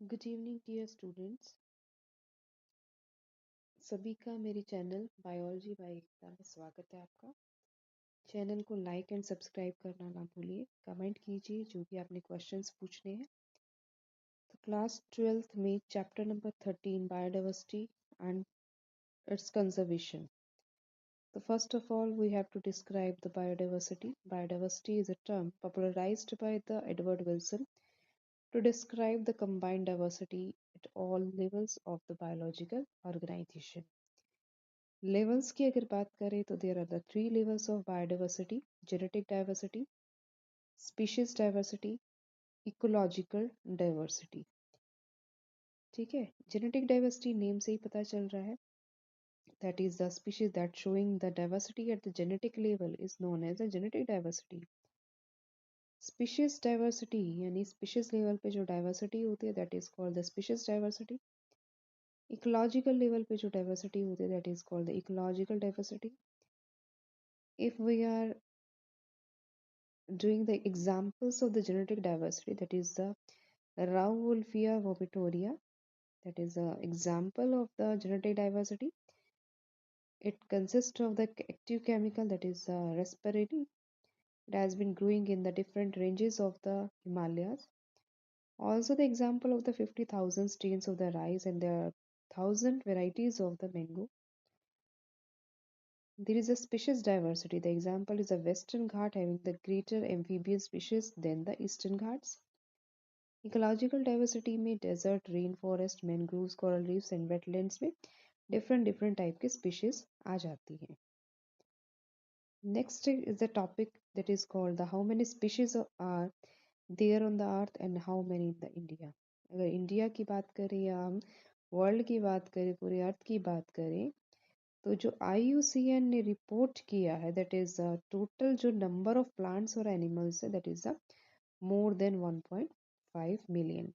Good evening dear students. सभी का मेरे चैनल बायोलॉजी बाय एकता में स्वागत है। आपका चैनल को लाइक एंड सब्सक्राइब करना ना भूलिए। कमेंट कीजिए जो भी आपने क्वेश्चंस पूछने हैं। तो क्लास 12th में chapter number 13 biodiversity and it's conservation. So first of all, we have to describe the biodiversity. Biodiversity is a term popularized by the Edward Wilson to describe the combined diversity at all levels of the biological organization. Levels की अगर बात करें तो there are the three levels of biodiversity: genetic diversity, species diversity, ecological diversity. ठीक है, genetic diversity name से ही पता चल रहा है, that is the species that showing the diversity at the genetic level is known as the genetic diversity. Species diversity यानी species level पे जो डाइवर्सिटी होती है that is called the species diversity. Ecological level पे जो diversity होती है that is called the ecological diversity. If we are doing the examples of the genetic diversity, that is the Rauwolfia vomitoria, that is an example of the genetic diversity. It consists of the active chemical that is rasparin. It has been growing in the different ranges of the Himalayas. Also the example of the 50,000 strains of the rice, and there are 1,000 varieties of the mango. There is a species diversity. The example is a Western Ghat having the greater amphibian species than the Eastern Ghats. Ecological diversity में desert, rain forest, mangroves, coral reefs and wetlands में different type के species आ जाती हैं। Next is the topic that is called the how many species are there on the earth and how many in the India. अगर India की बात करें या हम वर्ल्ड की बात करें, पूरे अर्थ की बात करें, तो जो IUCN ने रिपोर्ट किया है दैट इज टोटल जो नंबर ऑफ प्लांट्स और एनिमल्स है that is more than 1.5 million.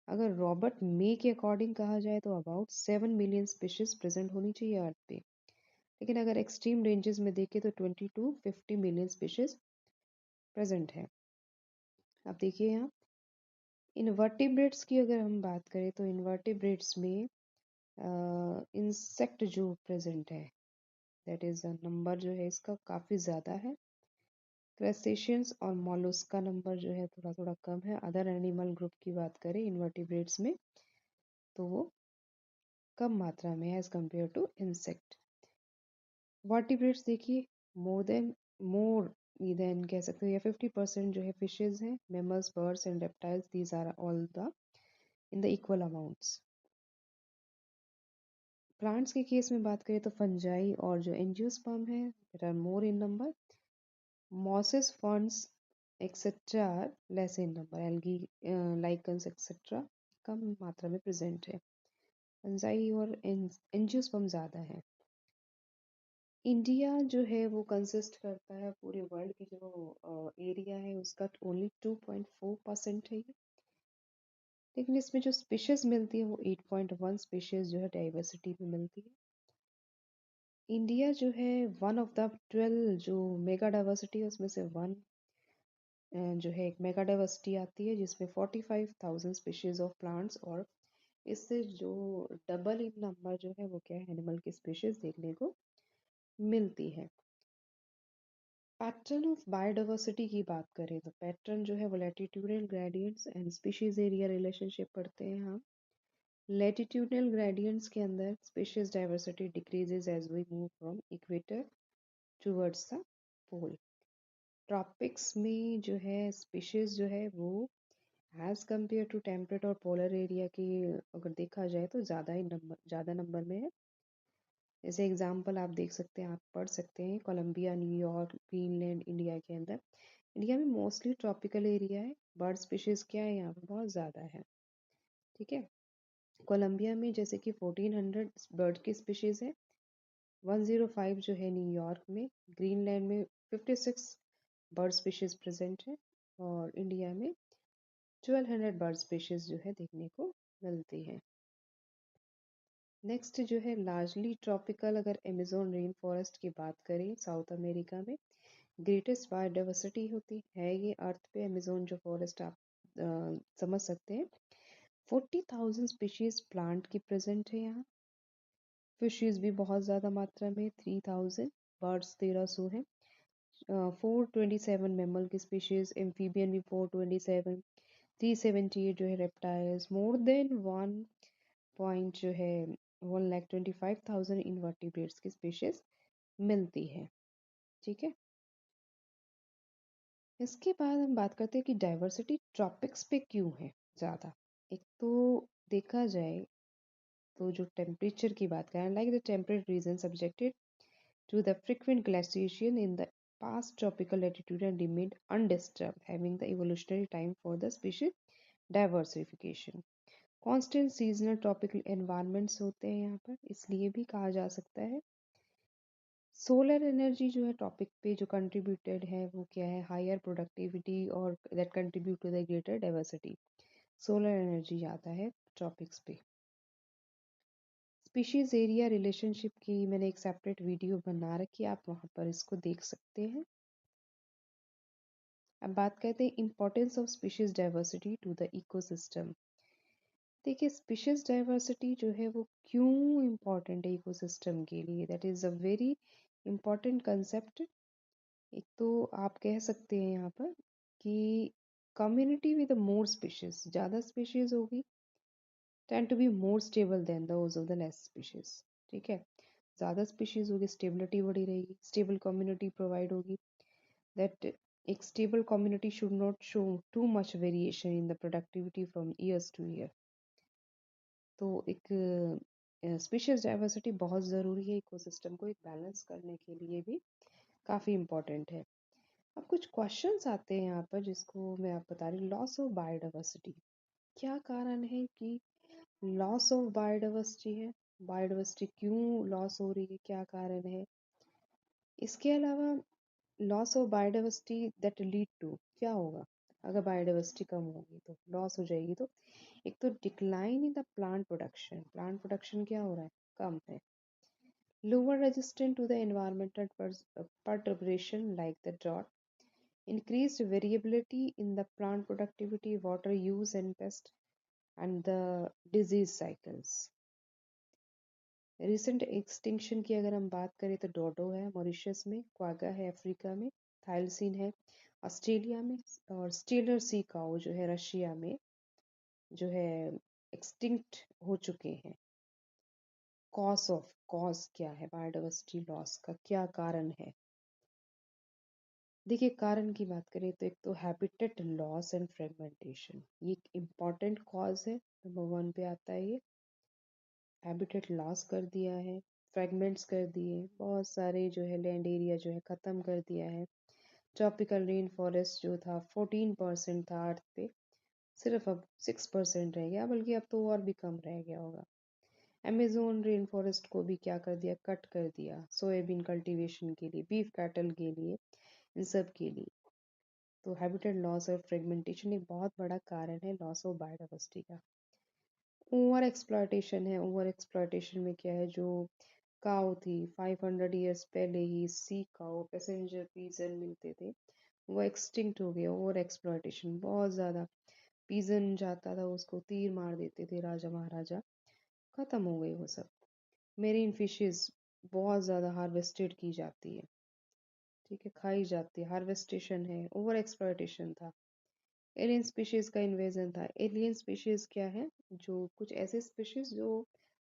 अगर रॉबर्ट मे के अकॉर्डिंग कहा जाए तो अबाउट 7 मिलियन स्पीशीज प्रेजेंट होनी चाहिए अर्थ पे, लेकिन अगर एक्सट्रीम रेंजेस में देखें तो 20 to 50 मिलियन स्पीशीज प्रेजेंट है। अब देखिए यहाँ इनवर्टिब्रेट्स की अगर हम बात करें तो इनवर्टिब्रेट्स में इंसेक्ट जो प्रेजेंट है दैट इज नंबर जो है इसका काफ़ी ज़्यादा है। क्रस्टेशियंस और मॉलस्क का नंबर जो है थोड़ा थोड़ा कम है। अदर एनिमल ग्रुप की बात करें इनवर्टिब्रेट्स में तो वो कम मात्रा में है as compare to insect. Vertebrates देखिए मोर देन कह सकते हैं या 50% जो है फिशेज हैं। Mammals, birds and reptiles these are all the in the equal amounts. Plants के केस में बात करें तो फंजाई और जो एंजियोस्पर्म है there are more in number. Mosses, ferns etcetera less in number. Algae, lichens etcetera कम मात्रा में प्रेजेंट है। फंजाई और एंजियोस्पर्म ज़्यादा है। इंडिया जो है वो कंसिस्ट करता है पूरे वर्ल्ड की जो एरिया है उसका ओनली 2.4% है ये। लेकिन इसमें जो स्पीशीज मिलती है वो 8.1 स्पीशीज जो है डाइवर्सिटी में मिलती है। इंडिया जो है वन ऑफ द 12 जो मेगा डाइवर्सिटी है उसमें से वन जो है एक मेगा डाइवर्सिटी आती है जिसमें 45,000 स्पीशीज ऑफ प्लांट्स और इससे जो डबल इन नंबर जो है वो क्या है एनिमल की स्पीशीज देखने को मिलती है। पैटर्न ऑफ बायोडाइवर्सिटी की बात करें तो पैटर्न जो है वो latitudinal gradients and species area relationship पढ़ते हैं हम। लैटिट्यूडनल ग्रेडियंट्स के अंदर species diversity decreases as we move from equator towards the pole. Tropics में जो है स्पीशीज जो है वो एज कम्पेयर टू टेम्परेट और पोलर एरिया की अगर देखा जाए तो ज़्यादा नंबर में है। जैसे एग्जाम्पल आप देख सकते हैं, आप पढ़ सकते हैं कोलंबिया, न्यूयॉर्क, ग्रीनलैंड इंडिया के अंदर। इंडिया में मोस्टली ट्रॉपिकल एरिया है। बर्ड स्पीशीज क्या है यहाँ पे बहुत ज़्यादा है। ठीक है, कोलंबिया में जैसे कि 1400 बर्ड की स्पीशीज है। 105 जो है न्यूयॉर्क में। ग्रीनलैंड में 56 बर्ड स्पीशीज प्रेजेंट है और इंडिया में 1200 बर्ड स्पीशीज जो है देखने को मिलती है। नेक्स्ट जो है लार्जली ट्रॉपिकल, अगर अमेजोन रेन फॉरेस्ट की बात करें साउथ अमेरिका में ग्रेटेस्ट बायोडाइवर्सिटी होती है ये अर्थ पे। अमेजोन जो फॉरेस्ट आप समझ सकते हैं 40,000 स्पीशीज प्लांट की प्रेजेंट है यहाँ। फिशेज भी बहुत ज़्यादा मात्रा में 3,000, बर्ड्स 1300 है। 427 मैमल की स्पीशीज, एम्फीबियन भी 427, 378 जो है रेप्टाइल्स, मोर देन 1 पॉइंट जो है 1,25,000 इनवर्टिब्रेट्स की स्पीशीज मिलती है। ठीक है, इसके बाद हम बात करते हैं कि डाइवर्सिटी ट्रॉपिक्स पे क्यों है ज़्यादा। एक तो देखा जाए तो जो टेम्परेचर की बात करें, like the temperate region subjected to the frequent glaciation in the past tropical latitude and remained undisturbed, having the evolutionary time for the species diversification. Constant seasonal tropical environments होते हैं यहाँ पर, इसलिए भी कहा जा सकता है। सोलर एनर्जी जो है टॉपिक पे जो कंट्रीब्यूटेड है वो क्या है, हायर प्रोडक्टिविटी और that contribute to the greater diversity. Solar energy आता है टॉपिक्स पे। स्पीशीज एरिया रिलेशनशिप की मैंने एक सेपरेट वीडियो बना रखी है, आप वहाँ पर इसको देख सकते हैं। अब बात करते हैं importance of species diversity to the ecosystem. देखिए स्पीशीज डाइवर्सिटी जो है वो क्यों इम्पोर्टेंट है इकोसिस्टम के लिए, that is a very important concept. एक तो आप कह सकते हैं यहाँ पर कि कम्युनिटी विद मोर स्पीशीज, ज़्यादा स्पीशीज होगी tend to be more stable than those of the less species. ठीक है, ज़्यादा स्पीशीज होगी, स्टेबिलिटी बढ़ी रहेगी, स्टेबल कम्युनिटी प्रोवाइड होगी। That एक stable community should not show too much variation in the productivity from years to year. तो एक स्पीशीज डाइवर्सिटी बहुत ज़रूरी है, इकोसिस्टम को एक बैलेंस करने के लिए भी काफ़ी इम्पोर्टेंट है। अब कुछ क्वेश्चंस आते हैं यहाँ पर जिसको मैं आप बता रही, लॉस ऑफ बायोडाइवर्सिटी। क्या कारण है कि लॉस ऑफ बायोडाइवर्सिटी है, बायोडाइवर्सिटी क्यों लॉस हो रही है, क्या कारण है। इसके अलावा loss of biodiversity that lead to, क्या होगा अगर बायोडाइवर्सिटी कम होगी तो लॉस हो जाएगी। तो एक तो decline in the plant production, plant production क्या हो रहा है, कम है। Lower resistant to the environmental perturbation like the drought, increased variability in the plant productivity, water use and pest and the disease cycles। Recent extinction की अगर हम बात करें तो डोडो है मॉरिशस में, क्वागा है अफ्रीका में, थाइलसीन है ऑस्ट्रेलिया में, और स्टीलर सी काऊ जो है रशिया में जो है एक्सटिंक्ट हो चुके हैं। कॉज क्या है बायोडाइवर्सिटी लॉस का, क्या कारण है। देखिए कारण की बात करें तो एक तो हैबिटेट लॉस एंड फ्रेगमेंटेशन, ये एक इम्पॉर्टेंट कॉज है, नंबर 1 पे आता है ये। हैबिटेट लॉस कर दिया है, फ्रेगमेंट्स कर दिए, बहुत सारे जो है लैंड एरिया जो है ख़त्म कर दिया है। ट्रॉपिकल रेन फॉरेस्ट जो था 14% था अर्थ पे, सिर्फ अब 6% रह गया, बल्कि अब तो और भी कम रह गया होगा। अमेजोन रेन फॉरेस्ट को भी क्या कर दिया, कट कर दिया, सोयाबीन कल्टीवेशन के लिए, बीफ कैटल के लिए, इन सब के लिए। तो हैबिटेट लॉस और फ्रेगमेंटेशन एक बहुत बड़ा कारण है लॉस ऑफ बायोडाइवर्सिटी का। ओवर एक्सप्लॉयटेशन है, ओवर एक्सप्लॉयटेशन में क्या है, जो काऊ थी 500 ईयर्स पहले ही, सी काऊ पैसेंजर पीजन मिलते थे, वो एक्सटिंक्ट हो गए। ओवर एक्सप्लॉयटेशन बहुत ज़्यादा, पीजन जाता था उसको तीर मार देते थे राजा महाराजा, ख़त्म हो गई वो सब। मेरीन फिशेस बहुत ज़्यादा हार्वेस्टेड की जाती है, ठीक है, खाई जाती है, हार्वेस्टेशन है, ओवर एक्सप्लॉयटेशन था। एलियन स्पीशीज का इन्वेजन था। एलियन स्पीशीज क्या है, जो कुछ ऐसे स्पीशीज जो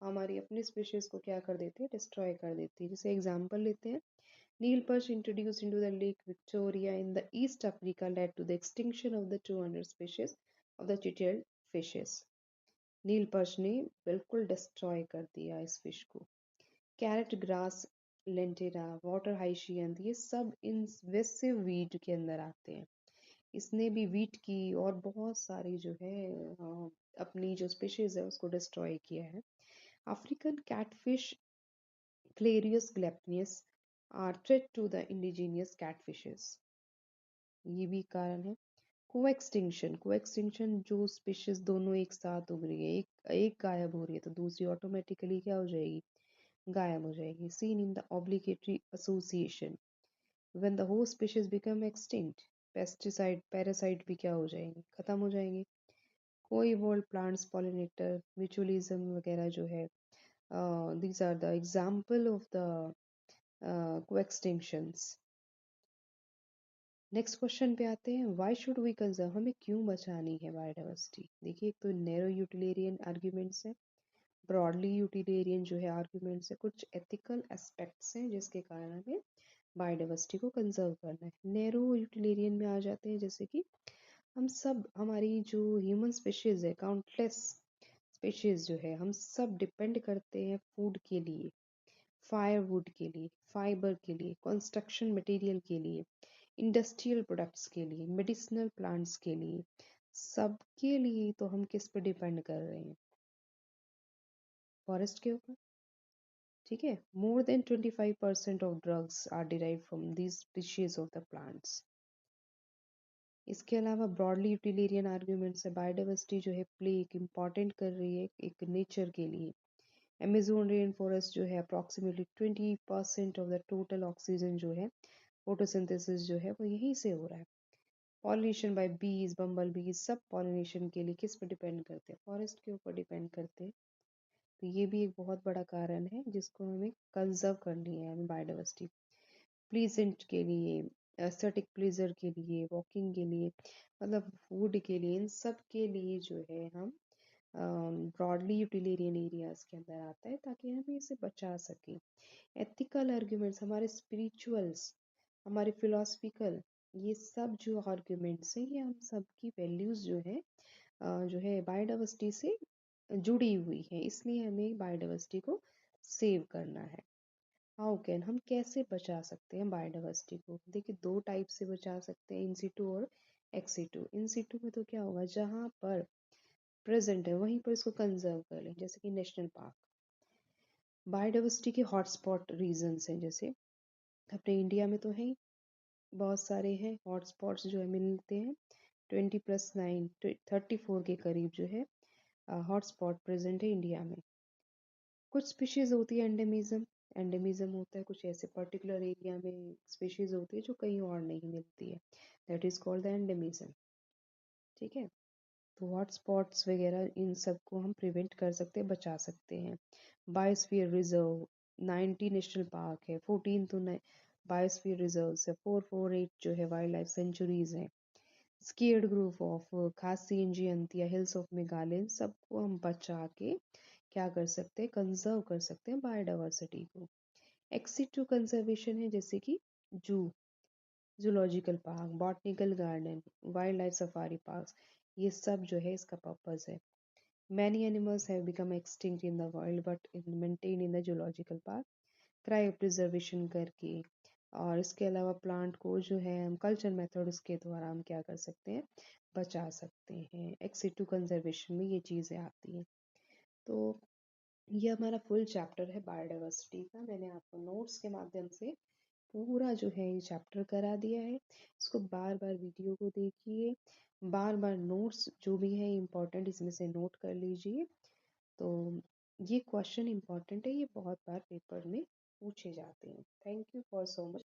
हमारी अपनी स्पीशीज को क्या कर देती है, डिस्ट्रॉय कर देती है। जैसे एग्जांपल लेते हैं, Nile perch introduce into the Lake Victoria in the East Africa led to the extinction of the 200 species of the cichlid fishes. Nile perch ने बिल्कुल डिस्ट्रॉय कर दिया इस फिश को। Carrot grass, lantana, water hyacinth, ये सब invasive weed के अंदर आते हैं। इसने भी वीट की और बहुत सारी जो है अपनी जो स्पीशीज है उसको डिस्ट्रॉय किया है। African catfish Clarias gariepinus are threat to the indigenous catfishes, ये भी कारण है। कोएक्सटिंक्शन, कोएक्सटिंक्शन जो स्पीशीज दोनों एक साथ उग रही है, एक एक गायब हो रही है तो दूसरी ऑटोमेटिकली क्या हो जाएगी, गायब हो जाएगी। Seen in the obligatory association, when the host species become extinct, pesticide parasite भी क्या हो जाएंगे, खत्म हो जाएंगे। कोई वर्ल्ड प्लांट्स पॉलिनेटर म्यूचुअलिज्म वगैरह जो है, these are the example of the coextinctions. Next question पे आते हैं, व्हाई शुड वी कंजर्व, हमें क्यों बचानी है बायोडाइवर्सिटी। देखिए, एक तो नैरो यूटिलियरियन आर्ग्यूमेंट्स है, ब्रॉडली यूटिलियरियन जो है आर्ग्यूमेंट्स है, कुछ एथिकल एस्पेक्ट्स हैं जिसके कारण हमें बायोडाइवर्सिटी को कंजर्व करना है। नैरो यूटिलियरियन में आ जाते हैं, जैसे कि हम सब, हमारी जो ह्यूमन स्पीशीज है, काउंटलेस स्पीशीज जो है, हम सब डिपेंड करते हैं फूड के लिए, फायरवुड के लिए, फाइबर के लिए, कंस्ट्रक्शन मटेरियल के लिए, इंडस्ट्रियल प्रोडक्ट्स के लिए, मेडिसिनल प्लांट्स के लिए, सबके लिए तो हम किस पे डिपेंड कर रहे हैं, फॉरेस्ट के ऊपर। ठीक है, more than 25% of drugs are derive from these species of the plants. इसके अलावा ब्रॉडली यूटिलियरियन आर्ग्यूमेंट से बायोडाइवर्सिटी जो है प्ले एक इम्पॉर्टेंट कर रही है एक नेचर के लिए। अमेजोन रेन फॉरेस्ट जो है approximately 20% of the total oxygen जो है, फोटोसिंथेसिस जो है वो यहीं से हो रहा है। पॉलिनेशन बाय बीज, बम्बल बीज, सब पॉलिनेशन के लिए किस पर डिपेंड करते हैं, फॉरेस्ट के ऊपर डिपेंड करते हैं। तो ये भी एक बहुत बड़ा कारण है जिसको हमें कंजर्व करनी है, हमें बायोडाइवर्सिटी प्लीजेंट के लिए, एस्थेटिक प्लेजर के लिए, वॉकिंग के लिए, मतलब फूड के लिए, इन सब के लिए जो है हम ब्रॉडली यूटिलियरियन एरियाज के अंदर आता है ताकि हम इसे बचा सकें। एथिकल आर्ग्यूमेंट्स, हमारे स्पिरिचुअल्स, हमारे फिलोसफिकल, ये सब जो आर्ग्यूमेंट्स हैं, ये हम सब की वैल्यूज जो है जो है बायोडाइवर्सिटी से जुड़ी हुई है, इसलिए हमें बायोडाइवर्सिटी को सेव करना है। हाउ कैन, हम कैसे बचा सकते हैं बायोडाइवर्सिटी को। देखिए, दो टाइप से बचा सकते हैं, इंसिटू और एक्सिटू। इंसिटू में तो क्या होगा, जहाँ पर प्रेजेंट है वहीं पर इसको कंजर्व कर लें, जैसे कि नेशनल पार्क। बायोडाइवर्सिटी के हॉटस्पॉट रीजन्स हैं, जैसे अपने इंडिया में तो है बहुत सारे हैं हॉटस्पॉट्स जो है मिलते हैं, 20+9 34 के करीब जो है हॉटस्पॉट प्रेजेंट है इंडिया में। कुछ स्पीशीज होती है एंडेमिज्म, एंडेमिज्म होता है कुछ ऐसे पर्टिकुलर एरिया में स्पीशीज होती है जो कहीं और नहीं मिलती है, that is called the endemism. ठीक है, तो हॉटस्पॉट्स वगैरह इन सब को हम प्रिवेंट कर सकते हैं, बचा सकते हैं। बायोस्फीयर रिजर्व 90 नेशनल पार्क है, 14 तो बायोस्फीयर रिजर्व है, 448 जो है वाइल्ड लाइफ सेंचुरीज हैं, स्केर्ड ग्रुप ऑफ खासी इंजियंतिया, हिल्स ऑफ मेघालय, सबको हम बचा के क्या कर सकते हैं, कंजर्व कर सकते हैं बायोडाइवर्सिटी को। एक्सिटू कंजर्वेशन है, जैसे कि जू, zoological park, botanical garden, wild life safari park, ये सब जो है इसका पर्पज है। Many animals have become extinct in the world but maintain in the zoological park, cryo preservation करके। और इसके अलावा प्लांट को जो है हम कल्चर मेथड्स के द्वारा हम क्या कर सकते हैं, बचा सकते हैं। एक्सिटू कंजर्वेशन में ये चीज़ें आती हैं। तो ये हमारा फुल चैप्टर है बायोडाइवर्सिटी का, मैंने आपको नोट्स के माध्यम से पूरा जो है ये चैप्टर करा दिया है। इसको बार बार वीडियो को देखिए, बार बार नोट्स जो भी है इम्पोर्टेंट इसमें से नोट कर लीजिए। तो ये क्वेश्चन इम्पोर्टेंट है, ये बहुत बार पेपर में पूछे जाते हैं। Thank you for so much.